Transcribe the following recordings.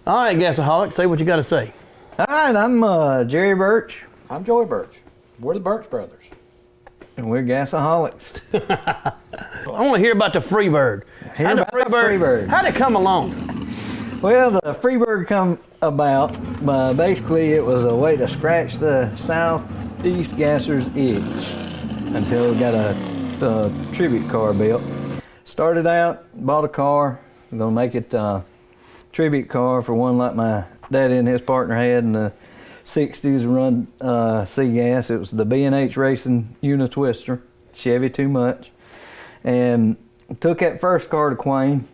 All right, Gasaholic, say what you got to say. All right, I'm Jerry Birch. I'm Joey Birch. We're the Birch brothers. And we're Gasaholics. I want to hear about the Freebird. Freebird. How'd it come along? Well, the Freebird come about, basically it was a way to scratch the southeast gasser's itch until we got a tribute car built. Started out, bought a car, we're gonna make it a tribute car for one like my daddy and his partner had in the 60s, run C-Gas. It was the B&H Racing Unitwister, Chevy Too Much. And took that first car to Quayne,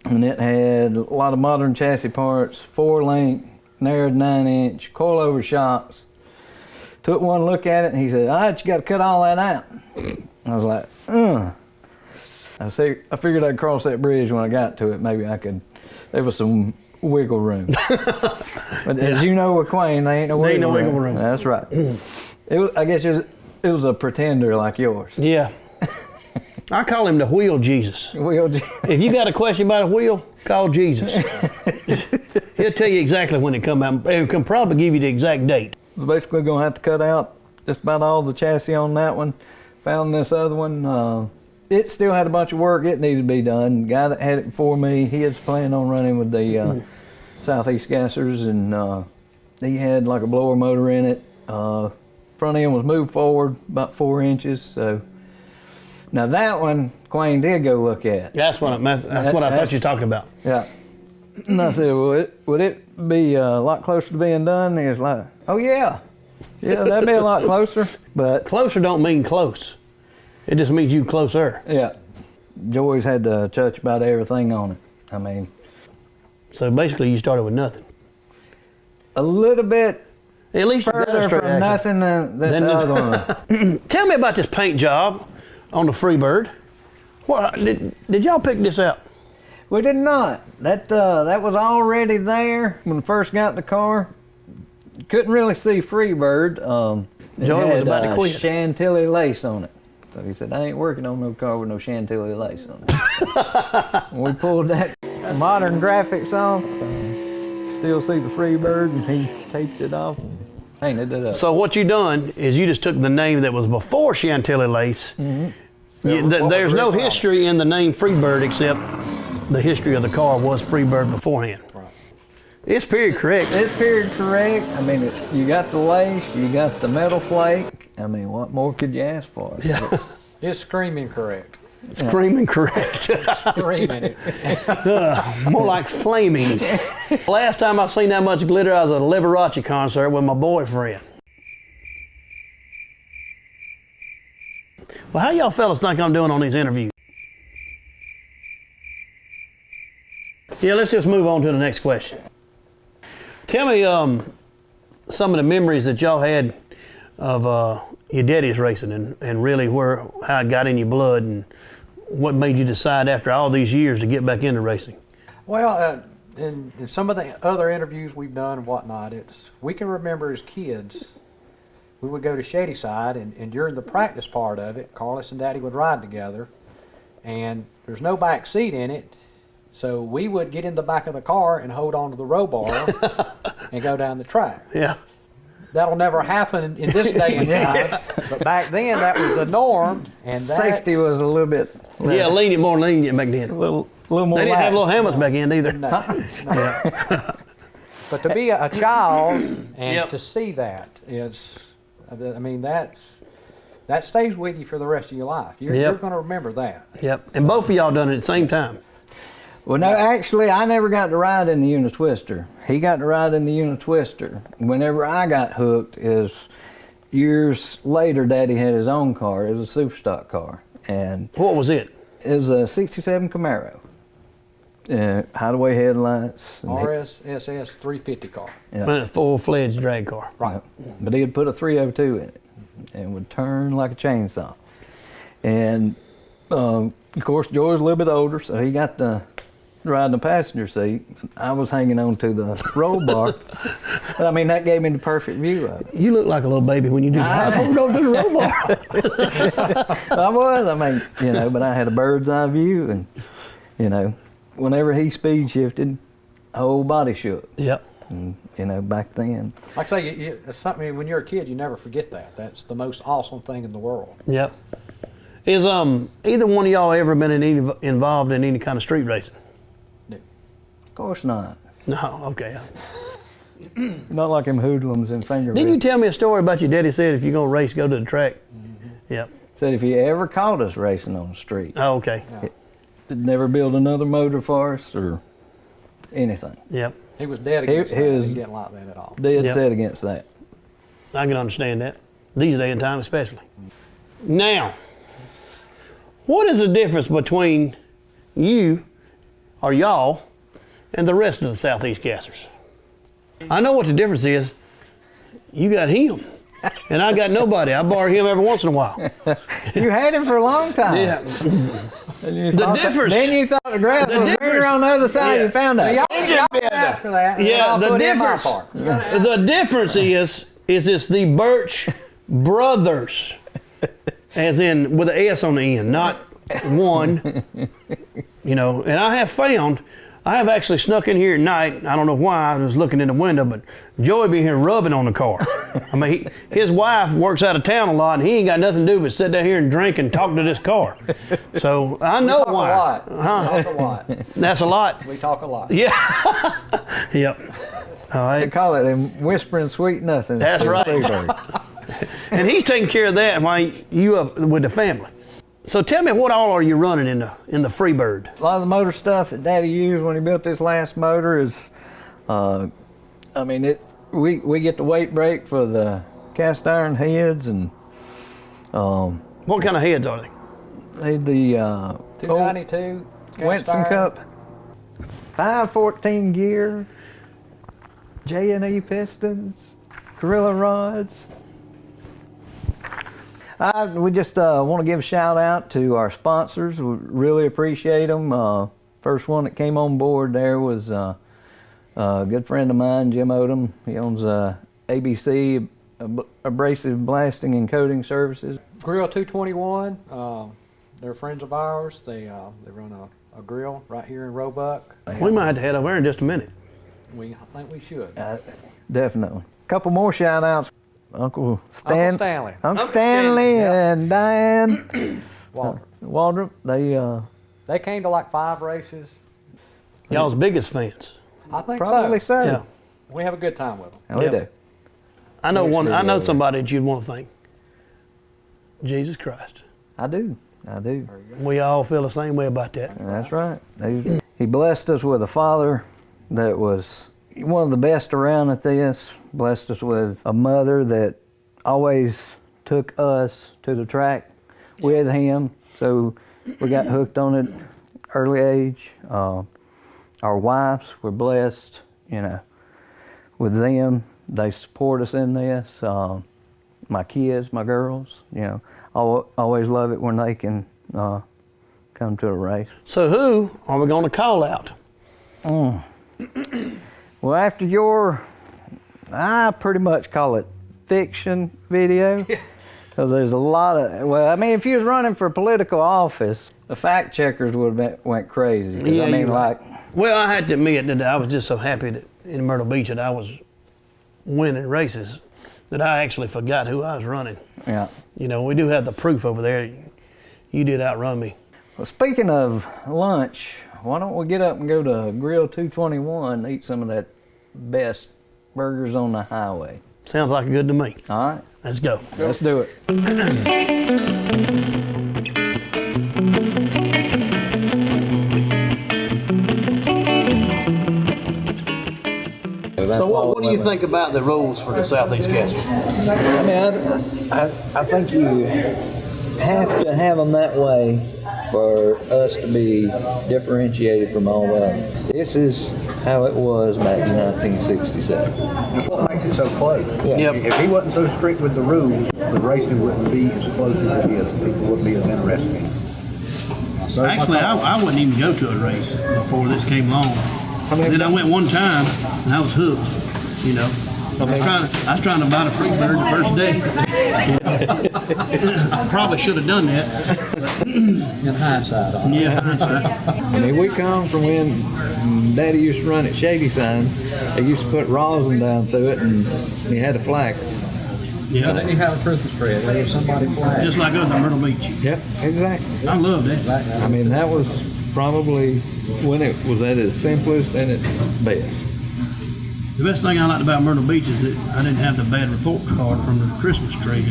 and it had a lot of modern chassis parts, 4-link, narrowed 9-inch, coilover shocks. Took one look at it and he said, all right, you got to cut all that out. I was like, I figured I'd cross that bridge when I got to it. Maybe I could, there was some wiggle room. But as you know with Quayne, there ain't no wiggle room. That's right. I guess it was a pretender like yours. Yeah. I call him the Wheel Jesus. If you got a question about a wheel, call Jesus. He'll tell you exactly when it come out and can probably give you the exact date. Basically going to have to cut out just about all the chassis on that one. Found this other one. It still had a bunch of work it needed to be done. The guy that had it before me, he was planning on running with the Southeast Gassers, and he had like a blower motor in it. Front end was moved forward about 4 inches. So now that one, Quayne did go look at. That's what I thought you were talking about. Yeah. And I said, well, would it be a lot closer to being done? And he was like, oh yeah. Yeah, that'd be a lot closer. But closer don't mean close. It just means you closer. Yeah. Joey's had to touch about everything on it. I mean. So basically you started with nothing. A little bit. At least you got further a straight from nothing than the other one. Tell me about this paint job on the Freebird. What, did y'all pick this out? We did not. That was already there when we first got the car. Couldn't really see Freebird. Joey was about to quit. Chantilly lace on it. So he said, I ain't working on no car with no Chantilly lace on it. We pulled that modern graphics off. Still see the Freebird, and he taped it off and painted it up. So what you done is you just took the name that was before Chantilly lace. Mm-hmm. There's no history in the name Freebird except the history of the car was Freebird beforehand. Right. It's period correct. It's period correct. I mean, you got the lace, you got the metal flake. I mean, what more could you ask for? Yeah. It's screaming correct. Screaming correct. Screaming it. More like flaming. Last time I seen that much glitter, I was at a Liberace concert with my boyfriend. Well, how y'all fellas think I'm doing on these interviews? Yeah, let's just move on to the next question. Tell me some of the memories that y'all had of your daddy's racing and really how it got in your blood and what made you decide after all these years to get back into racing. Well, in some of the other interviews we've done and whatnot, we can remember as kids, we would go to Shadyside, and during the practice part of it, Carlos and Daddy would ride together, and there's no back seat in it, so we would get in the back of the car and hold on to the row bar and go down the track. Yeah. That'll never happen in this day and time, but back then that was the norm, and safety was a little bit less. Yeah, more lenient back then. A little more. They didn't have little helmets back then either. No. Yeah. But to be a child and to see that is, I mean, that stays with you for the rest of your life. You're going to remember that. Yep. And both of y'all done it at the same time. Well, no, actually, I never got to ride in the Unitwister. He got to ride in the Unitwister. Whenever I got hooked is years later, Daddy had his own car. It was a super stock car. And what was it? It was a 67 Camaro. Hideaway headlights. RSSS 350 car. Yeah. A full-fledged drag car. Right. Yeah. But he'd put a 302 in it and would turn like a chainsaw. And, of course, Joey's a little bit older, so he got to ride in the passenger seat. I was hanging on to the roll bar. But, I mean, that gave me the perfect view of it. You look like a little baby when you do that. I'm going to do the roll bar. I was. I mean, but I had a bird's eye view, and, whenever he speed shifted, whole body shook. Yep. And, you know, back then. Like I say, it's something when you're a kid, you never forget that. That's the most awesome thing in the world. Yep. Is either one of y'all ever been involved in any kind of street racing? No. Of course not. No. Okay. Not like them hoodlums in finger. Didn't you tell me a story about your daddy said if you're gonna race, go to the track? Mm-hmm. Yep. Said if you ever caught us racing on the street, Oh, okay. Yeah. he'd never build another motor for us or anything. Yep. He was dead against He that. was- He didn't like that at all. Dead Yep. set against that. I can understand that. These days and time especially. Now, what is the difference between you or y'all and the rest of the Southeast Gassers? I know what the difference is. You got him, and I got nobody. I borrow him every once in a while. You had him for a long time. Yeah. And you The thought difference- Then you thought the grass the was difference- greener on the other side. Yeah. You found out. Y'all after that. and Yeah, I'll the put in my difference. part. The difference is it's the Birch brothers, as in with an S on the end, not one. You know, and I have actually snuck in here at night. I don't know why. I was looking in the window, but Joey be here rubbing on the car. I mean, his wife works out of town a lot, and he ain't got nothing to do but sit down here and drink and talk to this car. So I know Talk why. a lot. Huh? We talk a lot. That's a lot. We talk a lot. Yeah. Yep. All They right. call it them whispering sweet nothing. That's right. Freebird. And he's taking care of that while you up with the family. So tell me, what all are you running in the Freebird? A lot of the motor stuff that Daddy used when he built this last motor is, I mean, we get the weight brake for the cast iron heads and What kind of heads are they? the 292. cast Winston iron. Cup 514 gear, J&E pistons, Gorilla rods. We just want to give a shout out to our sponsors. We really appreciate them. First one that came on board there was a good friend of mine, Jim Odom. He owns ABC, Abrasive Blasting and Coating Services. Grill 221. They're friends of ours. They run a grill right here in Roebuck. We might have to head over there in just a minute. I think we should. Definitely. A couple more shout outs. Uncle Stanley. Uncle Stanley yeah. and Diane Walter. Waldrop. They came to like 5 races. Y'all's biggest fans. I think Probably so. Yeah. We have a good time with them. And we Yeah. do. I know Next one. I video know there. somebody that you'd want to thank. Jesus Christ. I do. We all feel the same way about that. That's right. He blessed us with a father that was one of the best around at this. Blessed us with a mother that always took us to the track with him. So we got hooked on it early age. Our wives were blessed, you know, with them. They support us in this. My kids, my girls, you know, always love it when they can come to a race. So who are we going to call out? Well, after I pretty much call it fiction video. Because there's a lot of, well, I mean, if you was running for political office, the fact checkers would have went crazy. 'Cause Yeah, I mean, you're right. like, Well, I had to admit that I was just so happy that in Myrtle Beach that I was winning races that I actually forgot who I was running. yeah. You know, we do have the proof over there. You did outrun me. Well, speaking of lunch, why don't we get up and go to Grill 221 and eat some of that best burgers on the highway? Sounds like good to me. All right, Let's go. let's do it. So what do you think about the rules for the Southeast Gassers? I mean, I think you have to have them that way for us to be differentiated from all of them. This is how it was back in 1967. That's what makes it so close. Yeah. Yep. If he wasn't so strict with the rules, the racing wouldn't be as close as it is. People wouldn't be as interested in it. So Actually, I wouldn't even go to a race before this came along. Then I went one time and I was hooked, you know. I was trying to buy the Freebird the first day. I probably should have done that. In hindsight, on it. Yeah, hindsight. I mean, we come from when Daddy used to run at Shady Sign. They used to put rosin down through it, and he had a flag. Yeah, Then you have a Christmas tree, and there's somebody flag. just like us at Myrtle Beach. Yep, exactly. I love that. I mean, that was probably when it was at its simplest and its best. The best thing I liked about Myrtle Beach is that I didn't have the bad report card from the Christmas tree.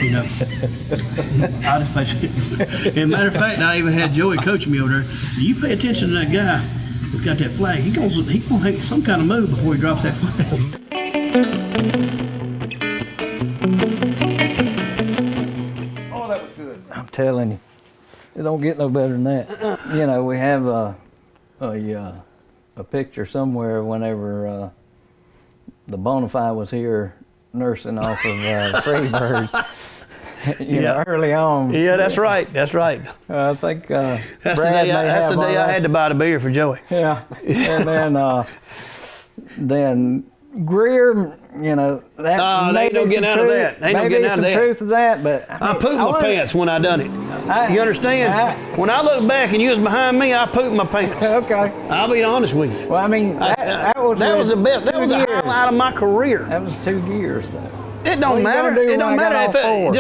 You know, I just basically. As a matter of fact, I even had Joey coach me over there. You pay attention to that guy that's got that flag. He gonna make some kind of move before he drops that flag. Oh, that was good. I'm telling you, it don't get no better than that. You know, we have a picture somewhere whenever the Bonafide was here nursing off of Freebird. you know, early on. Yeah, that's right. That's right. I think That's Brad the day. may That's have the day one I had to buy the beer for Joey. Yeah, and then Greer, you know, that They maybe don't get some out of truth- that. They don't maybe get out of some that. truth of that, but I pooped my pants when I done it. I- You understand? When I look back and you was behind me, I pooped my pants. Okay. I'll be honest with you. Well, I mean, that was the best. That was the years. highlight of my career. That was 2 years, though. It What don't you matter. gonna do It when don't I got matter if all four?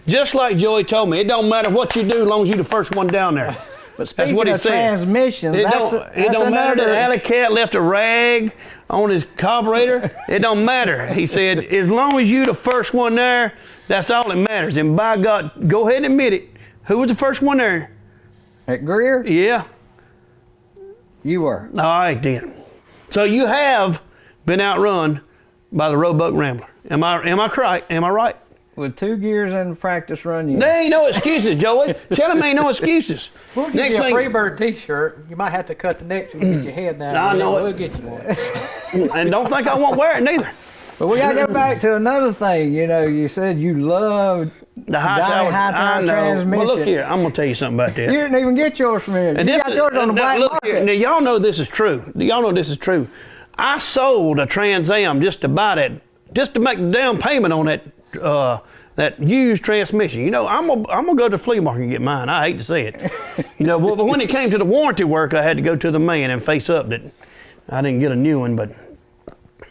just like Joey told me. It don't matter what you do, as long as you're the first one down there. But That's speaking what he of said. transmissions, It that's don't matter that Alley Cat left a rag on his carburetor. It don't matter. He said, as long as you the first one there, that's all that matters. And by God, go ahead and admit it. Who was the first one there? At Greer, Yeah. you were. All right then. So you have been outrun by the Roebuck Rambler. Am I right? Am I right? With 2 gears in the practice run, yes. There ain't no excuses, Joey. Tell him ain't no excuses. We'll give Next you a thing, Freebird t-shirt. You might have to cut the neck so you get your head down. I know it. We'll get you one. and don't think I won't wear it neither. But we gotta go back to another thing. You know, you said you loved The high Johnny tower, high tower I know. transmission. Well, look here. I'm gonna tell you something about that. You didn't even get yours from here. And You this got is- yours on the now, black look market. here. Now y'all know this is true. Y'all know this is true. I sold a Trans Am just to buy that, just to make the down payment on that that used transmission. You know, I'm gonna go to the flea market and get mine. I hate to say it. You know, but when it came to the warranty work, I had to go to the man and face up that I didn't get a new one, but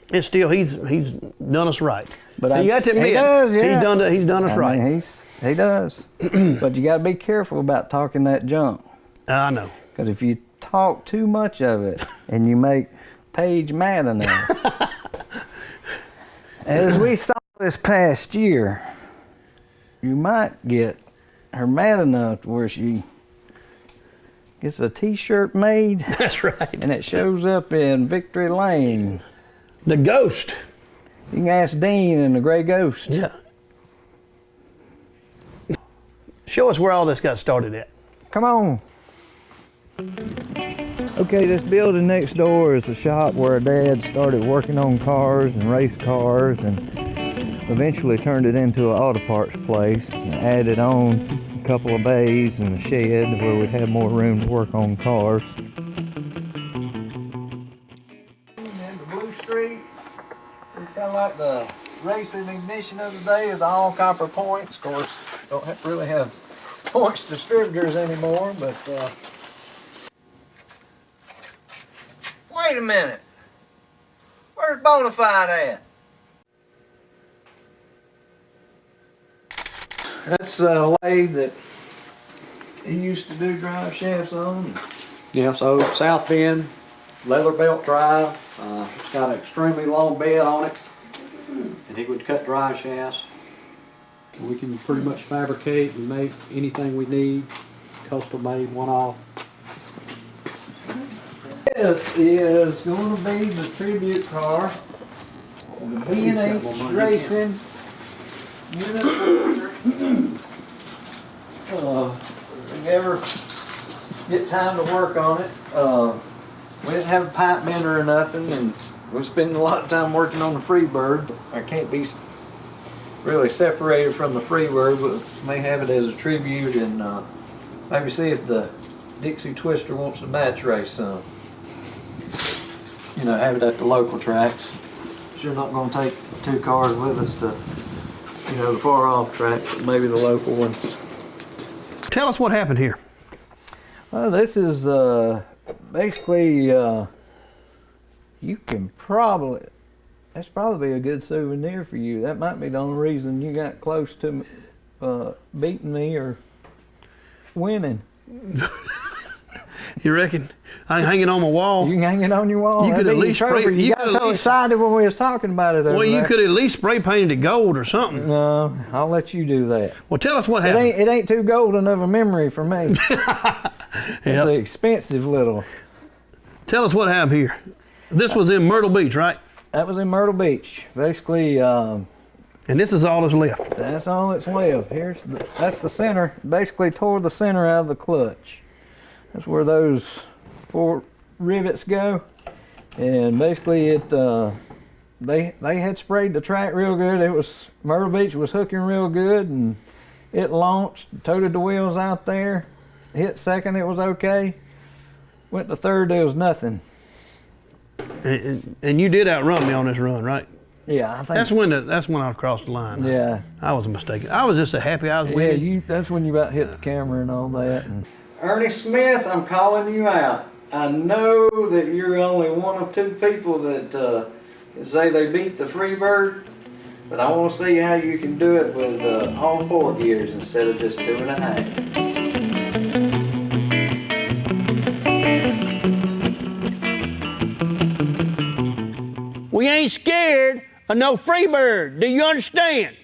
it's still he's done us right. But you got to admit, he does, yeah. he's done us I right. mean, he does. But you got to be careful about talking that junk. I know. Because if you talk too much of it and you make Paige mad enough, as we saw this past year, you might get her mad enough to where she gets a t-shirt made That's right. and it shows up in Victory Lane. The ghost. You can ask Dean and the Gray Ghost. Yeah. Show us where all this got started at. Come on. Okay, this building next door is a shop where Dad started working on cars and race cars and eventually turned it into an auto parts place and added on a couple of bays and a shed where we'd have more room to work on cars. And the Blue Street, it's kind of like the racing ignition of the day is all copper points. Of course, don't really have points distributors anymore, but wait a minute. Where's Bonafide at? That's a lathe that he used to do drive shafts on. Yeah, so South Bend, leather belt drive. It's got an extremely long bed on it. And he would cut drive shafts. We can pretty much fabricate and make anything we need, custom made, one off. This is going to be the tribute car, the B&H Racing unit. If you ever get time to work on it, we didn't have a pipe bender or nothing, and we spent a lot of time working on the Freebird. I can't be really separated from the Freebird, but may have it as a tribute and maybe see if the Dixie Twister wants to match race some. You know, have it at the local tracks. Sure not gonna take 2 cars with us to, the far off track, but maybe the local ones. Tell us what happened here. Well, this is basically, you can probably, that's probably a good souvenir for you. That might be the only reason you got close to beating me or winning. You reckon? I hang it on my wall. You can hang it on your wall. You could That'd at be least your trophy. spray- You you got could at so least- excited when we was talking about it. Well, you could at least spray paint it gold or something. No, I'll let you do that. Well, tell us what It happened. ain't too golden of a memory for me. It's Yep. an expensive little. Tell us what happened here. This was in Myrtle Beach, right? That was in Myrtle Beach. Basically, And this is all that's left. that's all that's left. That's the center. Basically, tore the center out of the clutch. That's where those 4 rivets go. And basically, they had sprayed the track real good. Myrtle Beach was hooking real good, and it launched, toted the wheels out there. Hit second, it was okay. Went to third, there was nothing. And you did outrun me on this run, right? Yeah, I think. That's when I crossed the line. Yeah. I was mistaken. I was just so happy I was Yeah, winning. that's when you about hit the camera and all that. Ernie Smith, I'm calling you out. I know that you're only one of 2 people that can say they beat the Freebird, but I want to see how you can do it with all 4 gears instead of just 2.5. We ain't scared of no Freebird. Do you understand?